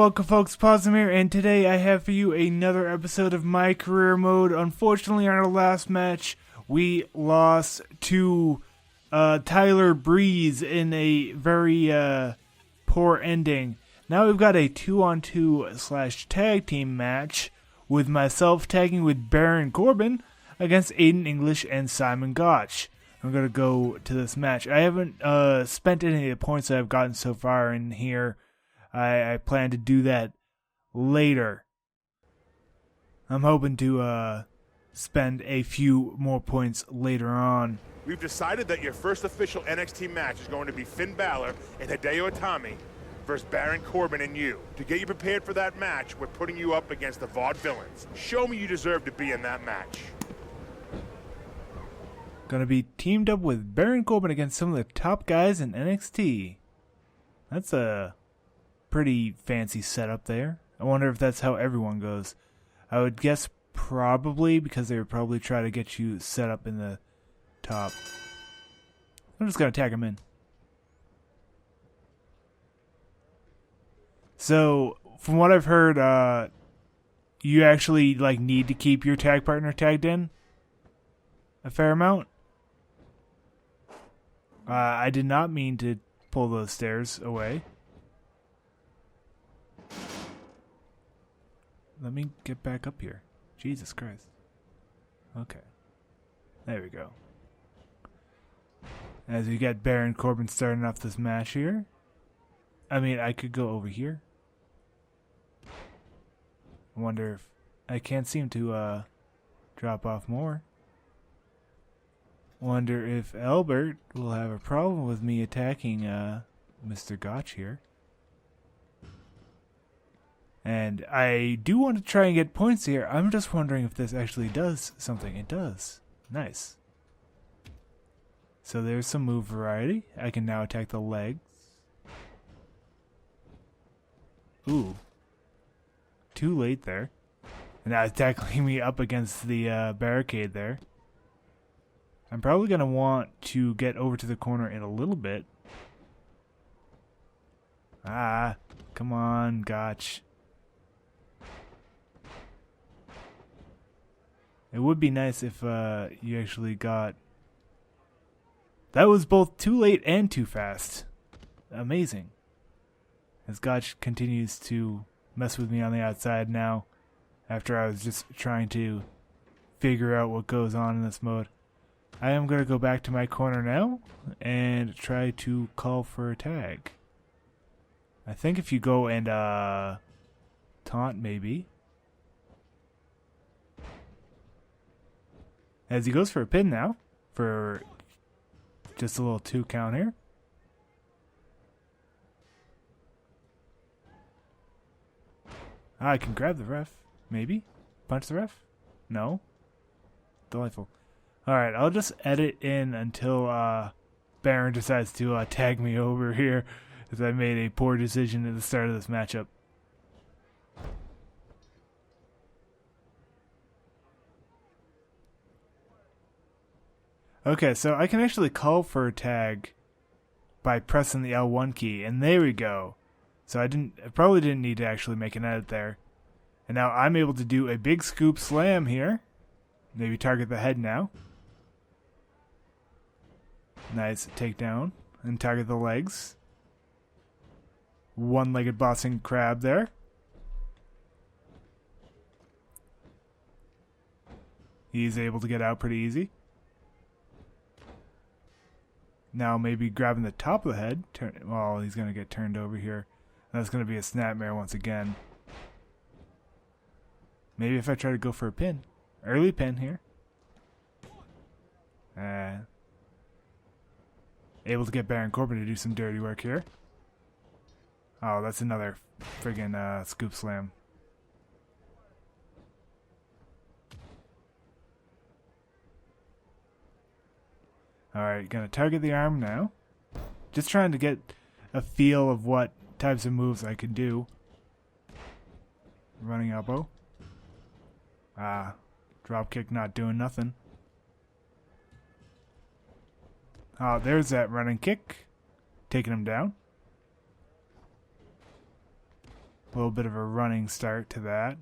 welcome folks, Possum here, and today I have for you another episode of My Career Mode. Unfortunately, on our last match, we lost to Tyler Breeze in a very poor ending. Now we've got a 2-on-2 / tag team match with myself tagging with Baron Corbin against Aiden English and Simon Gotch. I'm going to go to this match. I haven't spent any of the points that I've gotten so far in here. I plan to do that later. I'm hoping to spend a few more points later on. We've decided that your first official NXT match is going to be Finn Balor and Hideo Itami versus Baron Corbin and you. To get you prepared for that match, we're putting you up against the Vaudevillains. Show me you deserve to be in that match. Gonna be teamed up with Baron Corbin against some of the top guys in NXT. That's a pretty fancy setup there. I wonder if that's how everyone goes. I would guess probably, because they would probably try to get you set up in the top. I'm just gonna tag him in. So, from what I've heard, you actually need to keep your tag partner tagged in a fair amount. I did not mean to pull those stairs away. Let me get back up here. Jesus Christ. Okay. There we go. As we get Baron Corbin starting off this match here. I mean, I could go over here. I wonder if I can't seem to drop off more. Wonder if Albert will have a problem with me attacking Mr. Gotch here. And I do want to try and get points here. I'm just wondering if this actually does something. It does. Nice. So there's some move variety. I can now attack the legs. Ooh. Too late there. And now it's tackling me up against the barricade there. I'm probably going to want to get over to the corner in a little bit. Ah, come on, Gotch. It would be nice if you actually got... That was both too late and too fast. Amazing. As Gotch continues to mess with me on the outside now, after I was just trying to figure out what goes on in this mode. I am going to go back to my corner now and try to call for a tag. I think if you go and taunt maybe. As he goes for a pin now, for just a little 2 count here. I can grab the ref, maybe? Punch the ref? No? Delightful. Alright, I'll just edit in until Baron decides to tag me over here, as I made a poor decision at the start of this matchup. Okay, so I can actually call for a tag by pressing the L1 key, and there we go. So I probably didn't need to actually make an edit there. And now I'm able to do a big scoop slam here. Maybe target the head now. Nice takedown. And target the legs. One-legged bossing crab there. He's able to get out pretty easy. Now maybe grabbing the top of the head. Well, he's going to get turned over here. That's going to be a snapmare once again. Maybe if I try to go for a pin. Early pin here. Able to get Baron Corbin to do some dirty work here. Oh, that's another friggin' scoop slam. Alright, gonna target the arm now. Just trying to get a feel of what types of moves I can do. Running elbow. Drop kick not doing nothing. Oh, there's that running kick. Taking him down. A little bit of a running start to that.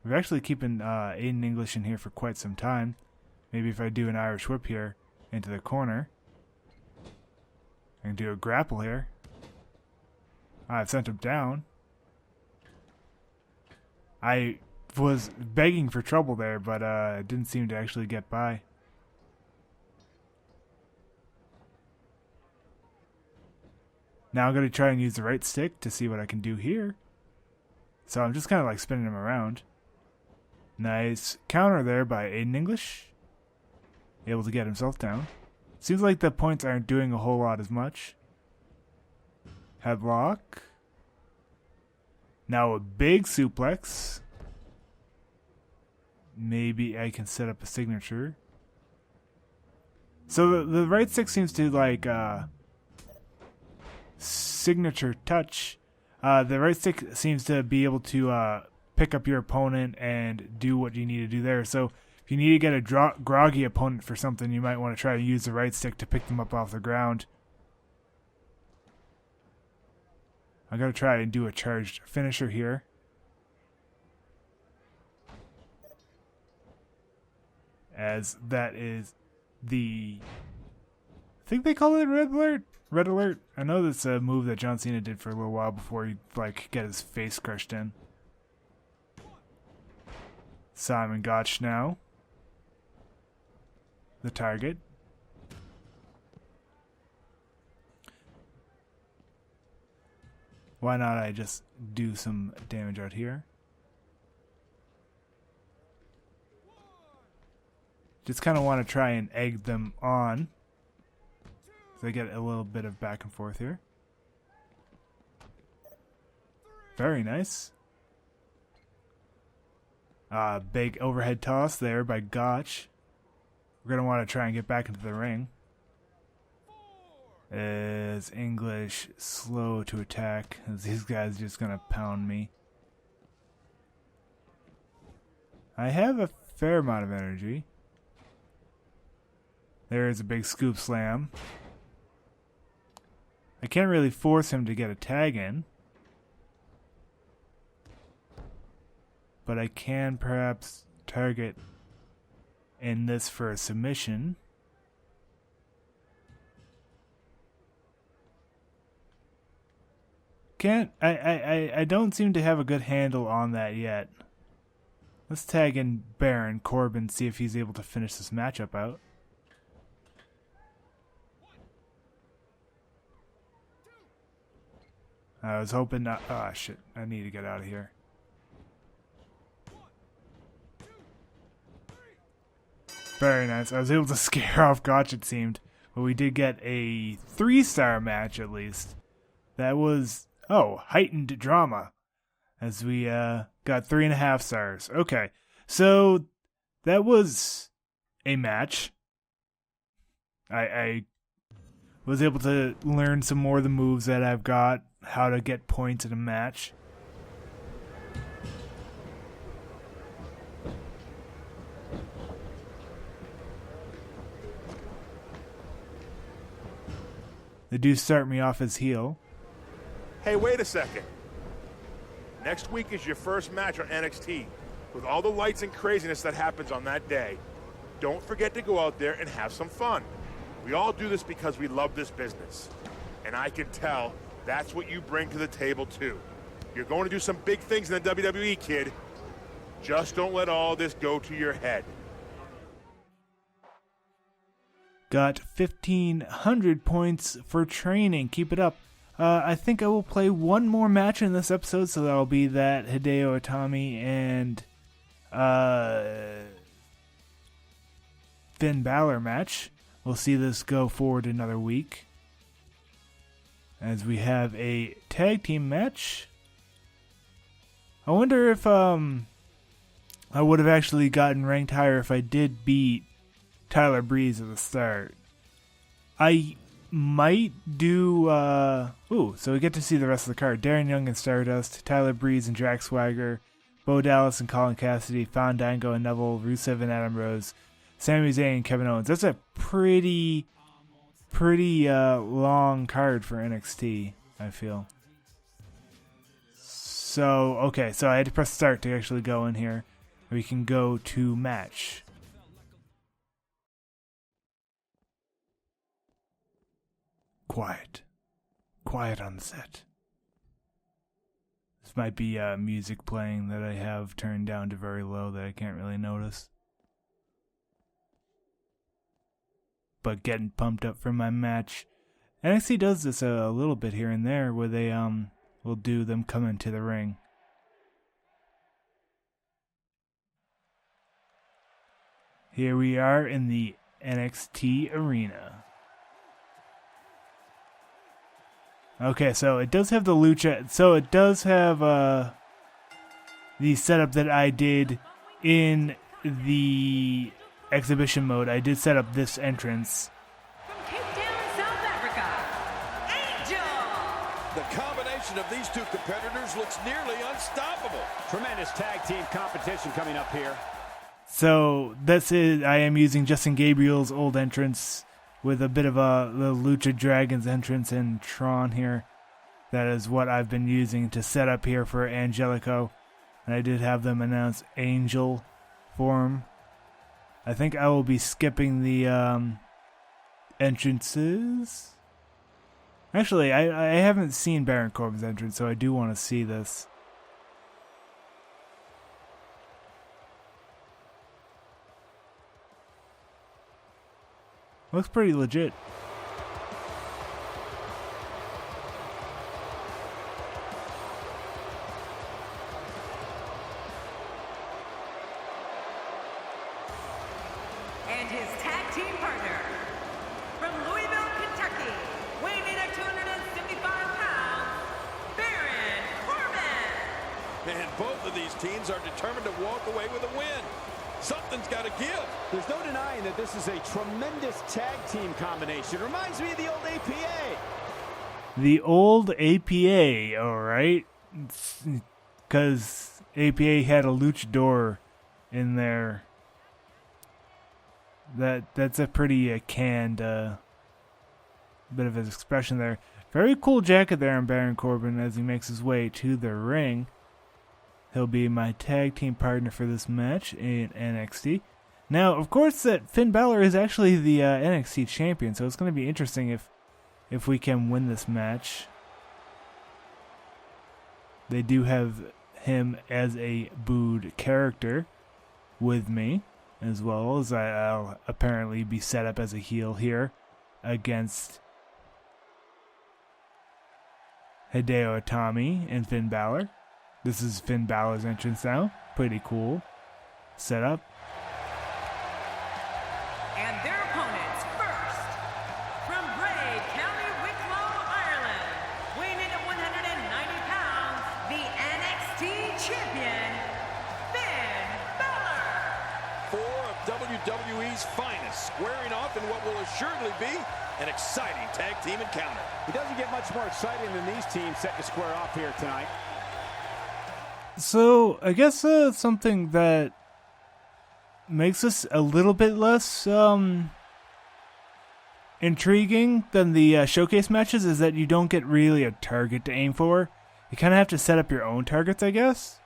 We're actually keeping Aiden English in here for quite some time. Maybe if I do an Irish whip here into the corner. I can do a grapple here. I've sent him down. I was begging for trouble there, but it didn't seem to actually get by. Now I'm going to try and use the right stick to see what I can do here. So I'm just kind of like spinning him around. Nice counter there by Aiden English. Able to get himself down. Seems like the points aren't doing a whole lot as much. Headlock. Now a big suplex. Maybe I can set up a signature. So the right stick seems to like signature touch. The right stick seems to be able to pick up your opponent and do what you need to do there. So if you need to get a groggy opponent for something, you might want to try to use the right stick to pick them up off the ground. I'm going to try and do a charged finisher here. As that is the... I think they call it Red Alert? Red Alert. I know that's a move that John Cena did for a little while before he like get his face crushed in. Simon Gotch now. The target. Why not I just do some damage out here? Just kind of want to try and egg them on. So I get a little bit of back and forth here. Very nice. Big overhead toss there by Gotch. We're going to want to try and get back into the ring. Is English slow to attack? As these guys just going to pound me. I have a fair amount of energy. There is a big scoop slam. I can't really force him to get a tag in. But I can perhaps target in this for a submission. I don't seem to have a good handle on that yet. Let's tag in Baron Corbin, see if he's able to finish this matchup out. I was hoping not. Oh shit, I need to get out of here. Very nice. I was able to scare off Gotch, it seemed. But we did get a 3-star match at least. That was, heightened drama. As we got 3.5 stars. Okay, so that was a match. I was able to learn some more of the moves that I've got, how to get points in a match. They do start me off as heel. Hey, wait a second. Next week is your first match on NXT. With all the lights and craziness that happens on that day, don't forget to go out there and have some fun. We all do this because we love this business. And I can tell that's what you bring to the table too. You're going to do some big things in the WWE, kid. Just don't let all this go to your head. Got 1,500 points for training. Keep it up. I think I will play one more match in this episode, so that'll be that Hideo Itami and Finn Balor match. We'll see this go forward another week. As we have a tag team match. I wonder if I would have actually gotten ranked higher if I did beat Tyler Breeze at the start. I might do so we get to see the rest of the card. Darren Young and Stardust, Tyler Breeze and Drax Swagger, Bo Dallas and Colin Cassidy, Fandango and Neville, Rusev and Adam Rose, Sami Zayn and Kevin Owens. That's a pretty long card for NXT, I feel. So, okay, so I had to press start to actually go in here. We can go to match. Quiet. Quiet on the set. This might be music playing that I have turned down to very low that I can't really notice. But getting pumped up for my match. NXT does this a little bit here and there where they will do them come into the ring. Here we are in the NXT arena. Okay, so it does have the lucha. So it does have the setup that I did in the exhibition mode. I did set up this entrance. From Cape Town, South Africa, Angel. The combination of these two competitors looks nearly unstoppable. Tremendous tag team competition coming up here. So that's it. I am using Justin Gabriel's old entrance with a bit of the Lucha Dragons entrance in Tron here. That is what I've been using to set up here for Angelico. And I did have them announce Angel form. I think I will be skipping the entrances. Actually, I haven't seen Baron Corbin's entrance, so I do want to see this. Looks pretty legit. And his tag team partner, from Louisville, Kentucky, weighing in at 275 pounds, Baron Corbin. And both of these teams are determined to walk away with a win. Something's got to give. There's no denying that this is a tremendous tag team combination. Reminds me of the old APA. The old APA, alright? Because APA had a luchador in there. That's a pretty canned bit of his expression there. Very cool jacket there on Baron Corbin as he makes his way to the ring. He'll be my tag team partner for this match in NXT. Now, of course, that Finn Balor is actually the NXT champion, so it's going to be interesting if we can win this match. They do have him as a booed character with me, as well as I'll apparently be set up as a heel here against Hideo Itami and Finn Balor. This is Finn Balor's entrance now. Pretty cool setup. And their opponents first, from Bray, County Wicklow, Ireland, weighing in at 190 pounds, the NXT champion, Finn Balor. Four of WWE's finest squaring off in what will assuredly be an exciting tag team encounter. It doesn't get much more exciting than these teams set to square off here tonight. So, I guess something that makes this a little bit less intriguing than the showcase matches is that you don't get really a target to aim for. You kind of have to set up your own targets, I guess.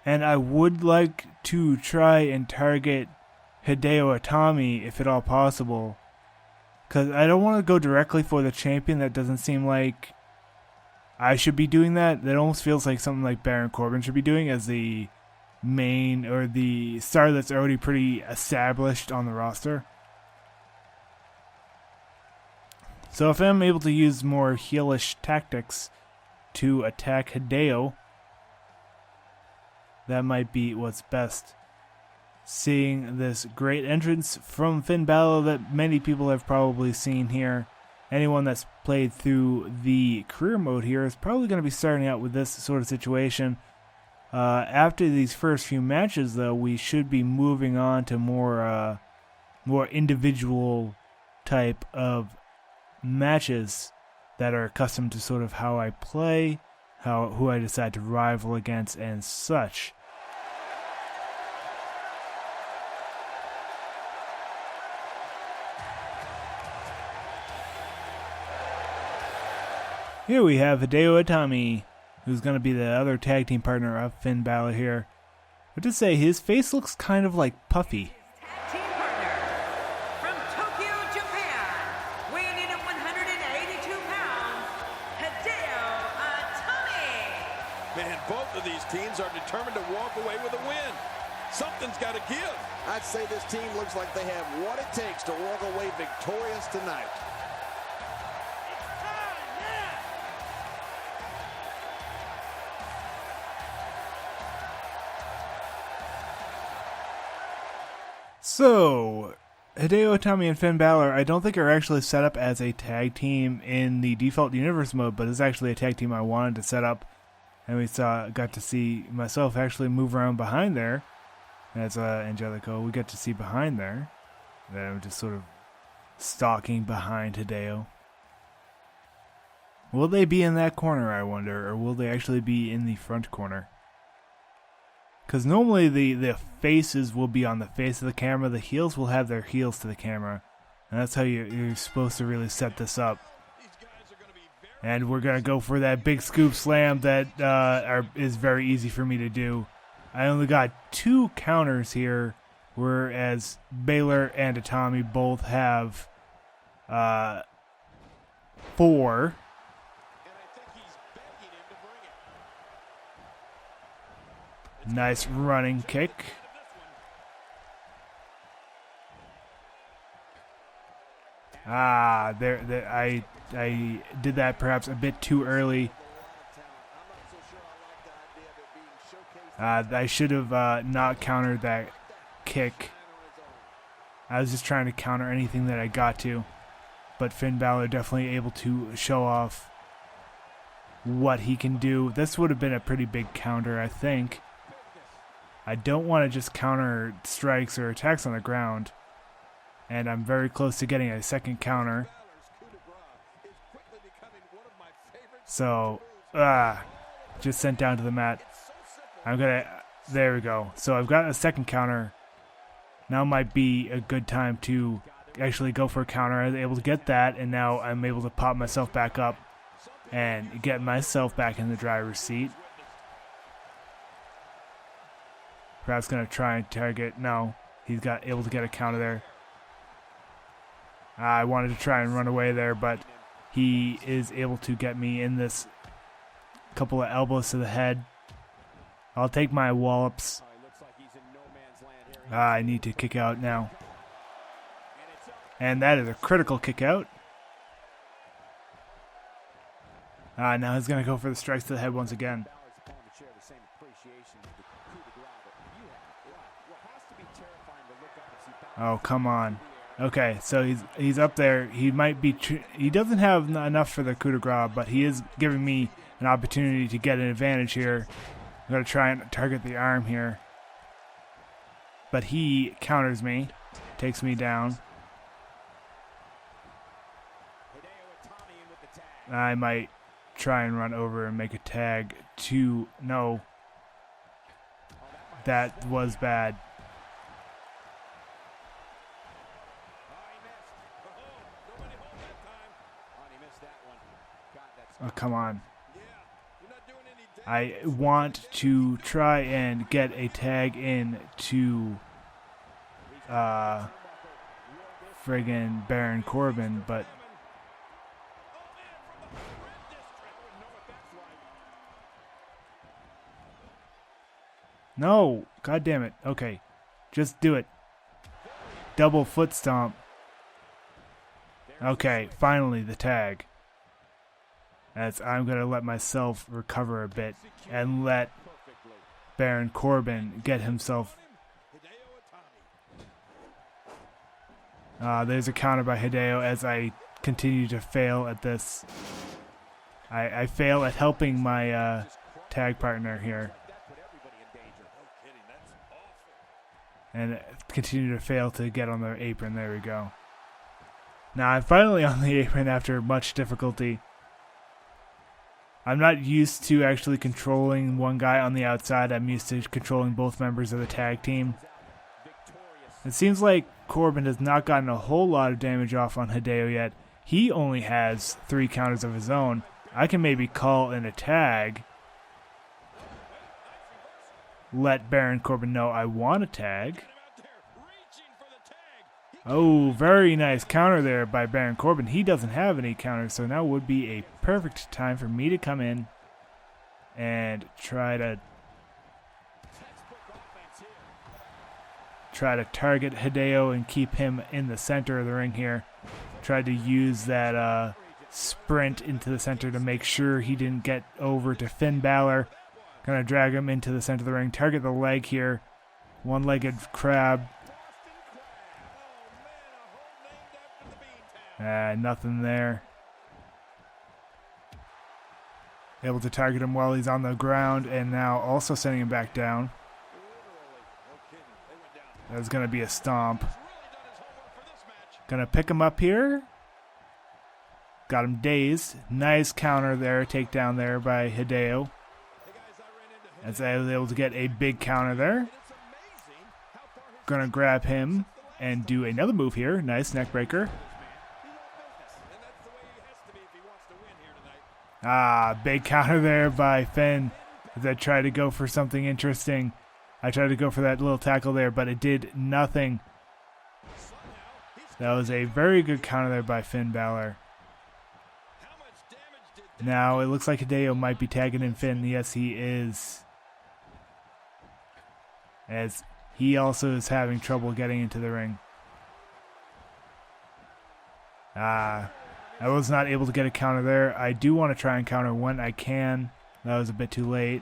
And I would like to try and target Hideo Itami if at all possible. Because I don't want to go directly for the champion. That doesn't seem like I should be doing that. That almost feels like something like Baron Corbin should be doing as the main or the star that's already pretty established on the roster. So if I'm able to use more heelish tactics to attack Hideo, that might be what's best. Seeing this great entrance from Finn Balor that many people have probably seen here. Anyone that's played through the career mode here is probably going to be starting out with this sort of situation. After these first few matches, though, we should be moving on to more individual type of matches that are accustomed to sort of how I play, who I decide to rival against, and such. Here we have Hideo Itami who's going to be the other tag team partner of Finn Balor here. But to say, his face looks kind of like puffy. Tag team partner from Tokyo, Japan, weighing in at 182 pounds, Hideo Itami. Man, both of these teams are determined to walk away with a win. Something's got to give. I'd say this team looks like they have what it takes to walk away victorious tonight. So, Hideo Itami and Finn Balor, I don't think are actually set up as a tag team in the default universe mode, but it's actually a tag team I wanted to set up. And we got to see myself actually move around behind there. That's Angelico. We get to see behind there. Then I'm just sort of stalking behind Hideo. Will they be in that corner, I wonder, or will they actually be in the front corner? Because normally the faces will be on the face of the camera, the heels will have their heels to the camera. And that's how you're supposed to really set this up. And we're going to go for that big scoop slam that is very easy for me to do. I only got 2 counters here, whereas Balor and Itami both have 4. Nice running kick. There I did that perhaps a bit too early. I should have not countered that kick. I was just trying to counter anything that I got to. But Finn Balor definitely able to show off what he can do. This would have been a pretty big counter, I think. I don't want to just counter strikes or attacks on the ground. And I'm very close to getting a second counter. So, just sent down to the mat. There we go. So I've got a second counter. Now might be a good time to actually go for a counter. I was able to get that, and now I'm able to pop myself back up and get myself back in the driver's seat. Perhaps going to try and target. No, he's able to get a counter there. I wanted to try and run away there, but he is able to get me in this couple of elbows to the head. I'll take my wallops. I need to kick out now. And that is a critical kick out. Now he's going to go for the strikes to the head once again. Oh, come on. Okay, so he's up there. He might be. He doesn't have enough for the coup de grace, but he is giving me an opportunity to get an advantage here. I'm going to try and target the arm here. But he counters me, takes me down. I might try and run over and make a tag to... No. That was bad. Oh, come on. I want to try and get a tag in to friggin' Baron Corbin, but no, god damn it. Okay, just do it. Double foot stomp. Okay, finally the tag. As I'm going to let myself recover a bit and let Baron Corbin get himself. There's a counter by Hideo as I continue to fail at this. I fail at helping my tag partner here. And continue to fail to get on the apron. There we go. Now I'm finally on the apron after much difficulty. I'm not used to actually controlling one guy on the outside. I'm used to controlling both members of the tag team. It seems like Corbin has not gotten a whole lot of damage off on Hideo yet. He only has 3 counters of his own. I can maybe call in a tag let Baron Corbin know I want to tag. Oh, very nice counter there by Baron Corbin. He doesn't have any counters, so now would be a perfect time for me to come in and try to target Hideo and keep him in the center of the ring here. Tried to use that sprint into the center to make sure he didn't get over to Finn Balor. Gonna drag him into the center of the ring. Target the leg here. One-legged crab. Nothing there. Able to target him while he's on the ground, and now also sending him back down. That's going to be a stomp. Gonna pick him up here. Got him dazed. Nice counter there, takedown there by Hideo. As I was able to get a big counter there. Gonna grab him and do another move here. Nice neck breaker. Big counter there by Finn as I tried to go for something interesting. I tried to go for that little tackle there, but it did nothing. That was a very good counter there by Finn Balor. Now it looks like Hideo might be tagging in Finn. Yes, he is. As he also is having trouble getting into the ring. I was not able to get a counter there. I do want to try and counter when I can. That was a bit too late.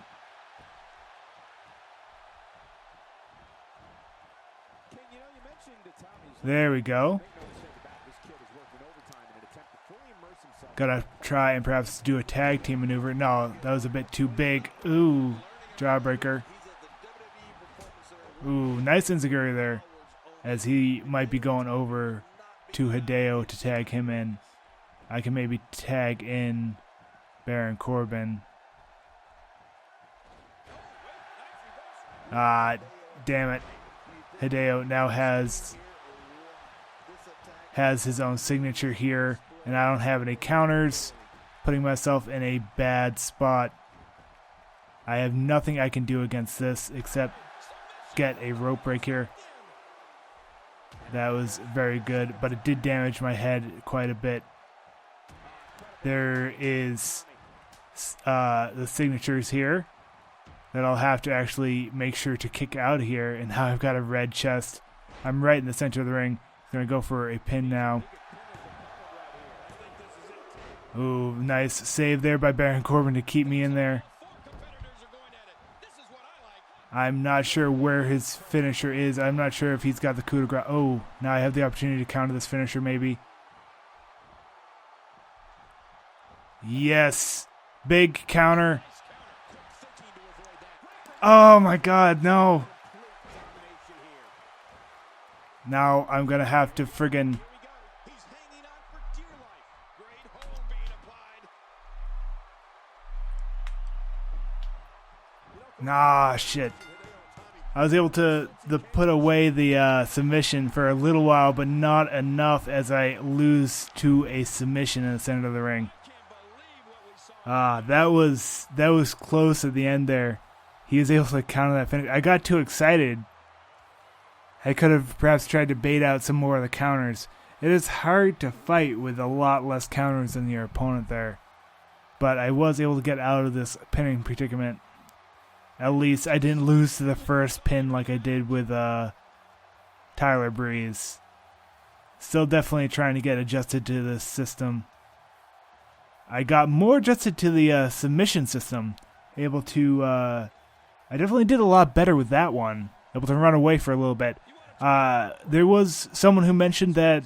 There we go. Gotta try and perhaps do a tag team maneuver. No, that was a bit too big. Ooh, jawbreaker. Ooh, nice enziguri there. As he might be going over to Hideo to tag him in. I can maybe tag in Baron Corbin. Damn it. Hideo now has his own signature here, and I don't have any counters, putting myself in a bad spot. I have nothing I can do against this except get a rope break here. That was very good, but it did damage my head quite a bit. There is the signatures here that I'll have to actually make sure to kick out of here, and now I've got a red chest. I'm right in the center of the ring. Gonna go for a pin now. Ooh, nice save there by Baron Corbin to keep me in there. I'm not sure where his finisher is. I'm not sure if he's got the coup de grace. Oh, now I have the opportunity to counter this finisher maybe. Yes. Big counter. Oh my god, no. Now I'm going to have to friggin... Nah, shit. I was able to put away the submission for a little while, but not enough as I lose to a submission in the center of the ring. That was close at the end there. He was able to counter that finish. I got too excited. I could have perhaps tried to bait out some more of the counters. It is hard to fight with a lot less counters than your opponent there. But I was able to get out of this pinning predicament. At least I didn't lose to the first pin like I did with Tyler Breeze. Still definitely trying to get adjusted to this system. I got more adjusted to the submission system. Able to... I definitely did a lot better with that one. Able to run away for a little bit. There was someone who mentioned that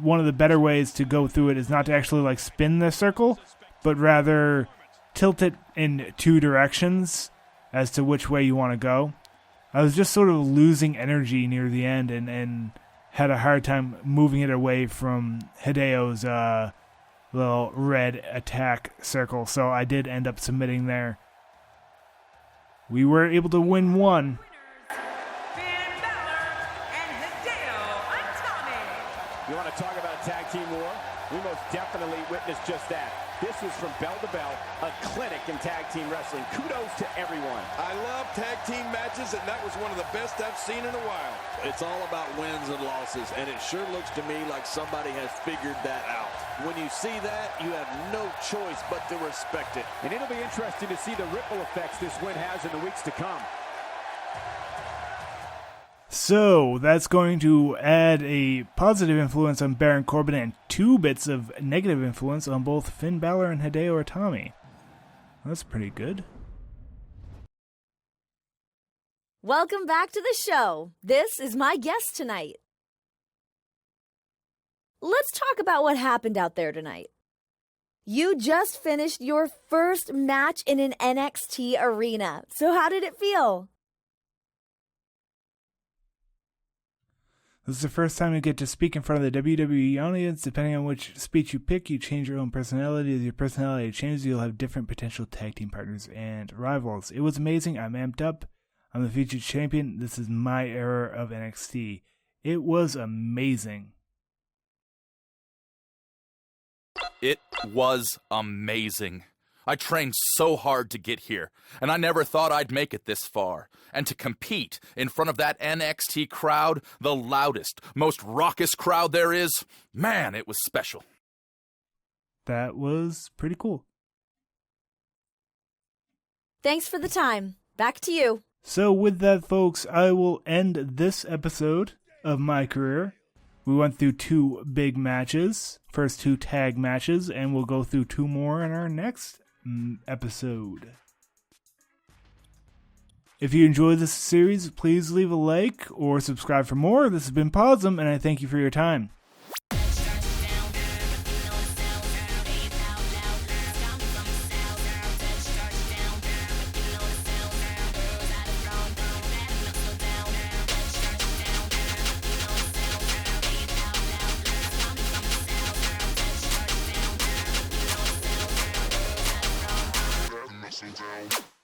one of the better ways to go through it is not to actually like spin the circle, but rather tilt it in two directions as to which way you want to go. I was just sort of losing energy near the end and had a hard time moving it away from Hideo's little red attack circle, so I did end up submitting there. We were able to win one. Finn Balor and Hideo Itami. You want to talk about a tag team war? We most definitely witnessed just that. This was from bell to bell, a clinic in tag team wrestling. Kudos to everyone. I love tag team matches, and that was one of the best I've seen in a while. It's all about wins and losses, and it sure looks to me like somebody has figured that out. When you see that, you have no choice but to respect it. And it'll be interesting to see the ripple effects this win has in the weeks to come. So that's going to add a positive influence on Baron Corbin and 2 bits of negative influence on both Finn Balor and Hideo Itami. That's pretty good. Welcome back to the show. This is my guest tonight. Let's talk about what happened out there tonight. You just finished your first match in an NXT arena. So how did it feel? This is the first time you get to speak in front of the WWE audience. Depending on which speech you pick, you change your own personality. As your personality changes, you'll have different potential tag team partners and rivals. It was amazing. I'm amped up. I'm the featured champion. This is my era of NXT. It was amazing. It was amazing. I trained so hard to get here, and I never thought I'd make it this far. And to compete in front of that NXT crowd, the loudest, most raucous crowd there is, man, it was special. That was pretty cool. Thanks for the time. Back to you. So with that, folks, I will end this episode of my career. We went through 2 big matches, first 2 tag matches, and we'll go through 2 more in our next episode. If you enjoyed this series, please leave a like or subscribe for more. This has been Podsum, and I thank you for your time.